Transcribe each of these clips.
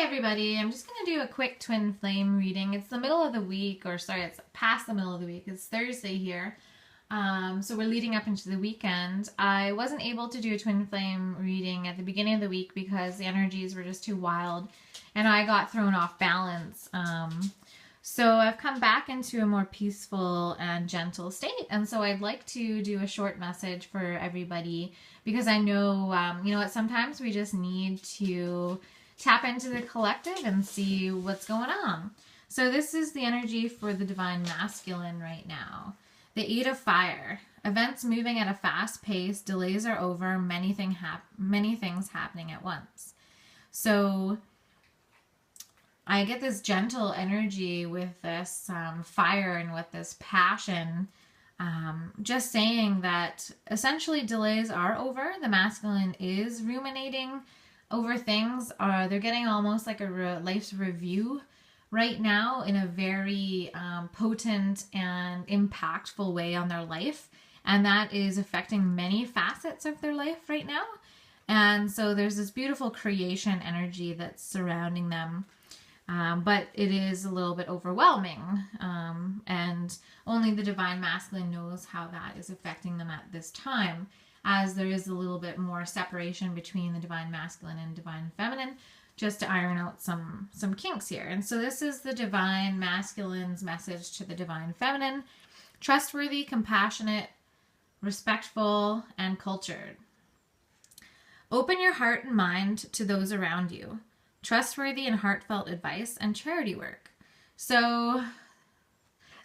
everybody. I'm just going to do a quick twin flame reading. It's the middle of the week, it's past the middle of the week. It's Thursday here. So we're leading up into the weekend. I wasn't able to do a twin flame reading at the beginning of the week because the energies were just too wild and I got thrown off balance. So I've come back into a more peaceful and gentle state. And so I'd like to do a short message for everybody because I know, sometimes we just need to tap into the collective and see what's going on. So this is the energy for the Divine Masculine right now. The Eight of Fire. Events moving at a fast pace. Delays are over. Many things happening at once. So I get this gentle energy with this fire and with this passion. Just saying that essentially delays are over. The masculine is ruminating over things. They're getting almost like a life's review right now in a very potent and impactful way on their life. And that is affecting many facets of their life right now. And so there's this beautiful creation energy that's surrounding them. But it is a little bit overwhelming. And only the Divine Masculine knows how that is affecting them at this time, as there is a little bit more separation between the Divine Masculine and Divine Feminine, just to iron out some kinks here. And so this is the Divine Masculine's message to the Divine Feminine: trustworthy, compassionate, respectful, and cultured. Open your heart and mind to those around you. Trustworthy and heartfelt advice and charity work. So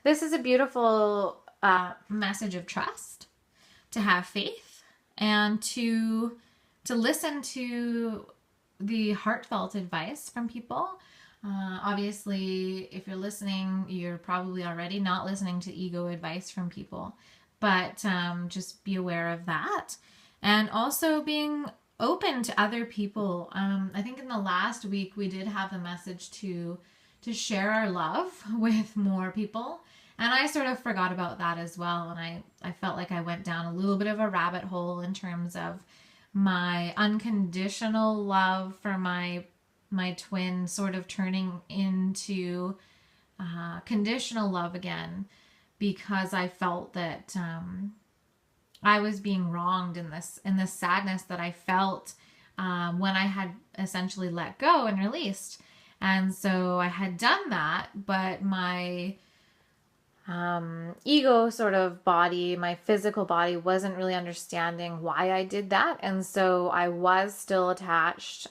this is a beautiful message of trust, to have faith, and to listen to the heartfelt advice from people. Obviously, if you're listening, you're probably already not listening to ego advice from people, but just be aware of that. And also being open to other people. I think in the last week we did have the message to share our love with more people. And I sort of forgot about that as well. And I felt like I went down a little bit of a rabbit hole in terms of my unconditional love for my twin sort of turning into conditional love again, because I felt that I was being wronged in this sadness that I felt when I had essentially let go and released. And so I had done that, but my ego sort of body, my physical body, wasn't really understanding why I did that. And so I was still attached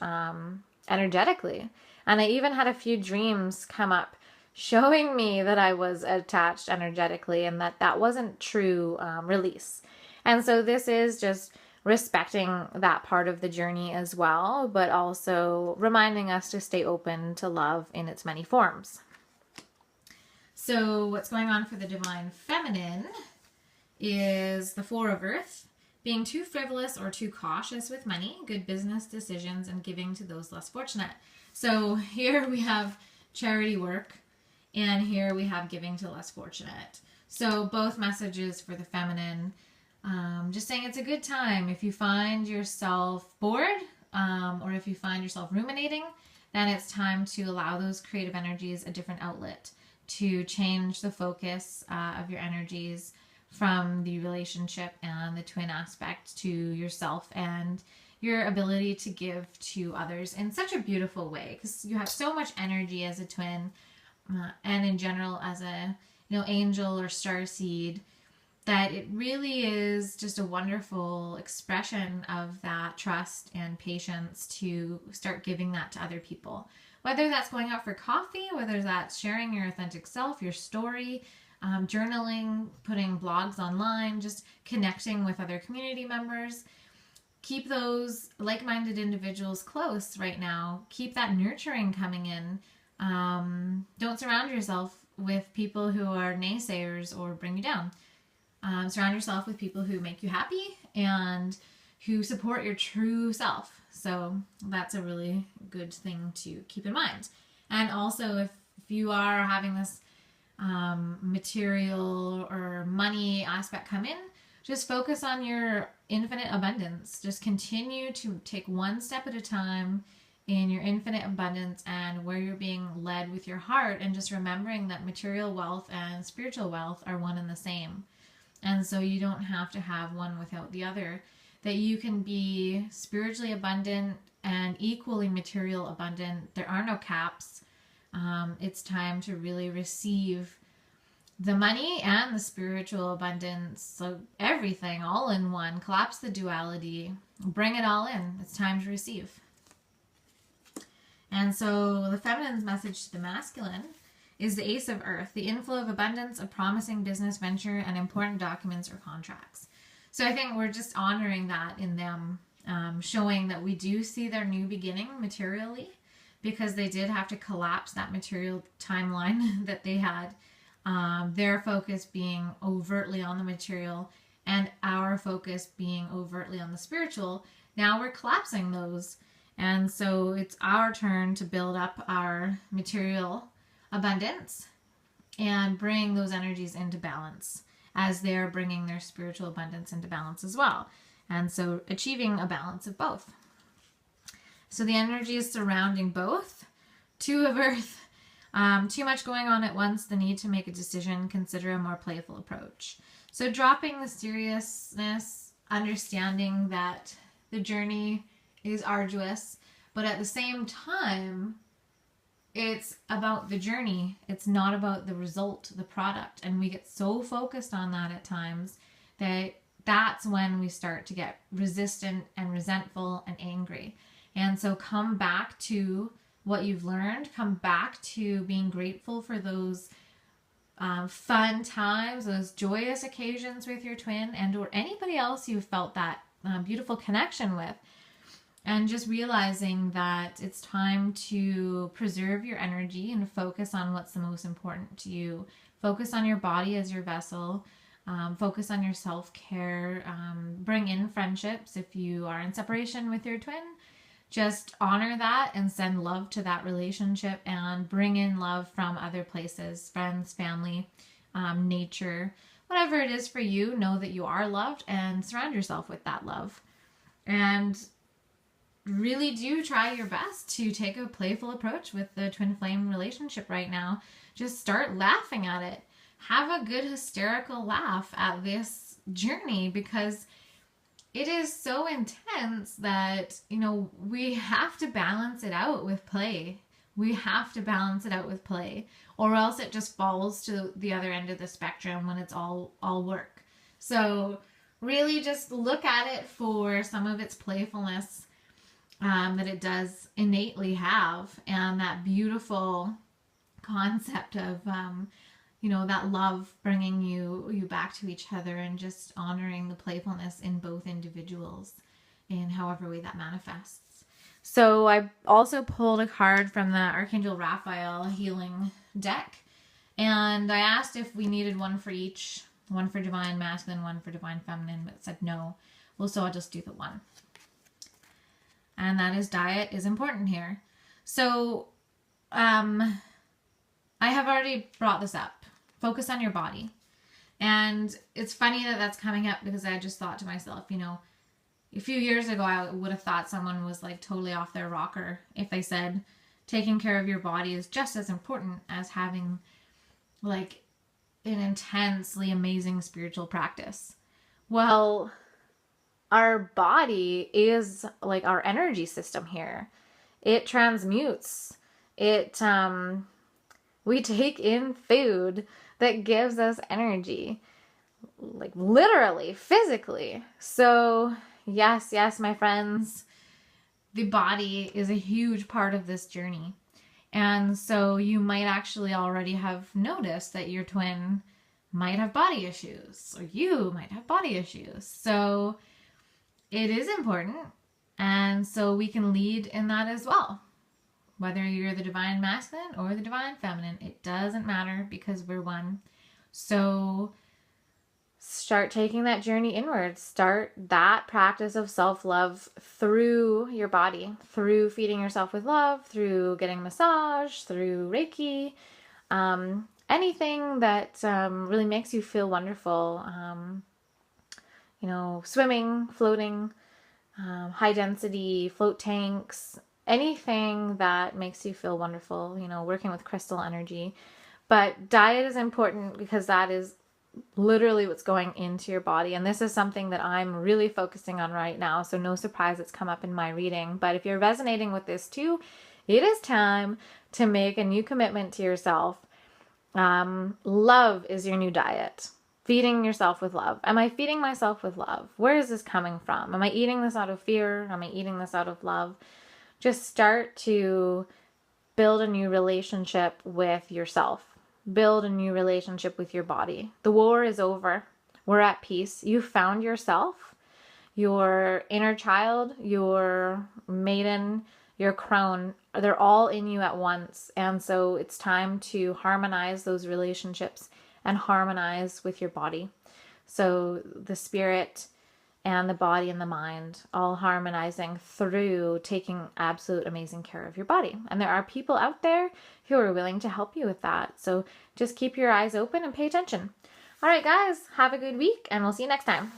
energetically. And I even had a few dreams come up showing me that I was attached energetically and that wasn't true release. And so this is just respecting that part of the journey as well, but also reminding us to stay open to love in its many forms. So what's going on for the Divine Feminine is the Four of Earth, being too frivolous or too cautious with money, good business decisions, and giving to those less fortunate. So here we have charity work, and here we have giving to less fortunate. So both messages for the feminine. Just saying it's a good time. If you find yourself bored, or if you find yourself ruminating, then it's time to allow those creative energies a different outlet, to change the focus of your energies from the relationship and the twin aspect to yourself and your ability to give to others in such a beautiful way, because you have so much energy as a twin and in general as a angel or starseed, that it really is just a wonderful expression of that trust and patience to start giving that to other people. Whether that's going out for coffee, whether that's sharing your authentic self, your story, journaling, putting blogs online, just connecting with other community members. Keep those like-minded individuals close right now. Keep that nurturing coming in. Don't surround yourself with people who are naysayers or bring you down. Surround yourself with people who make you happy and who support your true self. So that's a really good thing to keep in mind. And also, if you are having this material or money aspect come in, just focus on your infinite abundance. Just continue to take one step at a time in your infinite abundance and where you're being led with your heart, and just remembering that material wealth and spiritual wealth are one and the same. And so you don't have to have one without the other, that you can be spiritually abundant and equally material abundant. There are no caps. It's time to really receive the money and the spiritual abundance. So everything all in one. Collapse the duality. Bring it all in. It's time to receive. And so the feminine's message to the masculine is the Ace of Earth, the inflow of abundance, a promising business venture, and important documents or contracts. So I think we're just honoring that in them, showing that we do see their new beginning materially, because they did have to collapse that material timeline that they had. Their focus being overtly on the material and our focus being overtly on the spiritual. Now we're collapsing those. And so it's our turn to build up our material abundance and bring those energies into balance as they're bringing their spiritual abundance into balance as well. And so achieving a balance of both. So the energy is surrounding both. Two of Earth. Too much going on at once, the need to make a decision, consider a more playful approach. So dropping the seriousness, understanding that the journey is arduous, but at the same time, it's about the journey. It's not about the result, the product. And we get so focused on that at times that that's when we start to get resistant and resentful and angry. And so come back to what you've learned. Come back to being grateful for those fun times, those joyous occasions with your twin and or anybody else you felt that beautiful connection with. And just realizing that it's time to preserve your energy and focus on what's the most important to you. Focus on your body as your vessel. Focus on your self-care. Bring in friendships if you are in separation with your twin. Just honor that and send love to that relationship and bring in love from other places, friends, family, nature, whatever it is for you. Know that you are loved and surround yourself with that love. And really do try your best to take a playful approach with the twin flame relationship right now. Just start laughing at it. Have a good hysterical laugh at this journey, because it is so intense that, we have to balance it out with play. We have to balance it out with play, or else it just falls to the other end of the spectrum when it's all work. So really just look at it for some of its playfulness that it does innately have, and that beautiful concept of, that love bringing you back to each other, and just honoring the playfulness in both individuals in however way that manifests. So I also pulled a card from the Archangel Raphael healing deck, and I asked if we needed one for each, one for divine masculine, one for divine feminine, but it said no. Well, so I'll just do the one. And that is diet is important here. So I have already brought this up. Focus on your body. And it's funny that that's coming up, because I just thought to myself, a few years ago, I would have thought someone was like totally off their rocker if they said taking care of your body is just as important as having like an intensely amazing spiritual practice. Well, our body is like our energy system here. It transmutes. We take in food that gives us energy, like literally, physically. So yes, my friends, the body is a huge part of this journey. And so you might actually already have noticed that your twin might have body issues, or you might have body issues. So it is important, and so we can lead in that as well. Whether you're the divine masculine or the divine feminine, it doesn't matter, because we're one. So start taking that journey inward. Start that practice of self-love through your body, through feeding yourself with love, through getting a massage, through Reiki, anything that really makes you feel wonderful. Swimming, floating, high density float tanks, anything that makes you feel wonderful, you know, working with crystal energy. But diet is important because that is literally what's going into your body. And this is something that I'm really focusing on right now. So no surprise it's come up in my reading. But if you're resonating with this too, it is time to make a new commitment to yourself. Love is your new diet. Feeding yourself with love. Am I feeding myself with love? Where is this coming from? Am I eating this out of fear? Am I eating this out of love? Just start to build a new relationship with yourself. Build a new relationship with your body. The war is over. We're at peace. You found yourself, your inner child, your maiden, your crone. They're all in you at once. And so it's time to harmonize those relationships and harmonize with your body. So the spirit and the body and the mind all harmonizing through taking absolute amazing care of your body. And there are people out there who are willing to help you with that. So just keep your eyes open and pay attention. All right, guys, have a good week and we'll see you next time.